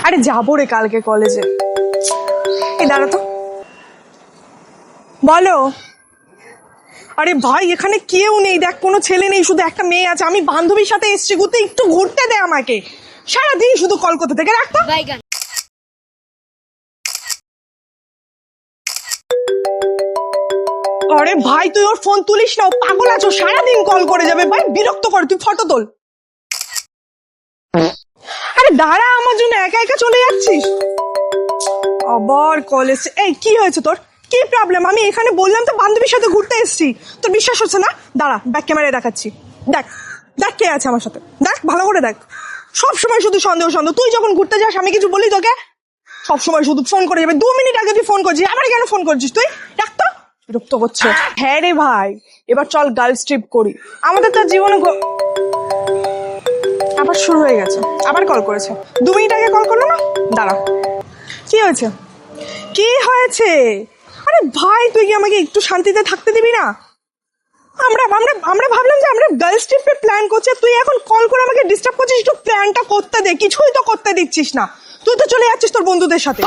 আরে যাবো রে কালকে কলেজে। এই দাঁড়া তো, বলো। আরে ভাই এখানে কেউ নেই, দেখ কোনো ছেলে নেই, শুধু একটা মেয়ে আছে। আমি বান্ধবীর সাথে এসছি ঘুরতে, একটু ঘুরতে দে আমাকে। সারাদিন শুধু কল করতে থেকে রাখতো। আরে ভাই তুই ওর ফোন তুলিস না, ও পাগল আছো, সারাদিন কল করে যাবে ভাই, বিরক্ত করে। তুই ফটো তোল। আরে দাঁড়া, আমার জন্য একা একা চলে যাচ্ছিস। আবার কলেজ। এই কি হয়েছে তোর, কি প্রবলেম? আমি এখানে বললাম তো বান্ধবীর সাথে ঘুরতে এসেছি, তোর বিশ্বাস হচ্ছে না? দাঁড়া ব্যাক ক্যামেরায় দেখাচ্ছি। দেখ দেখ কে আছে আমার সাথে, দেখ ভালো করে দেখ। সব সময় শুধু সন্দেহ সন্দেহ। তুই যখন ঘুরতে যাস আমি কিছু বলি তোকে? সব সময় শুধু ফোন করে যাবে। 2 মিনিট আগে তুই ফোন করছিস, আবার কেন ফোন করছিস তুই? দেখ তো, বিরক্ত করছে। হ্যাঁ রে ভাই, এবার চল গার্লস ট্রিপ করি। আমাদের তো জীবনে আবার শুরু হয়ে গেছে, আবার কল করেছে। 2 মিনিট আগে কল করলো না। দাঁড়া, কি হয়েছে? কি হয়েছে? আরে ভাই তুই কি আমাকে একটু শান্তিতে থাকতে দিবি না? আমরা আমরা আমরা ভাবলাম যে আমরা গার্লস ট্রিপে প্ল্যান করছি, তুই এখন কল করে আমাকে ডিস্টার্ব করছিস। একটু প্ল্যানটা করতে দে, কিছুই তো করতে দিচ্ছিস না। তুই তো চলে যাচ্ছিস তোর বন্ধুদের সাথে।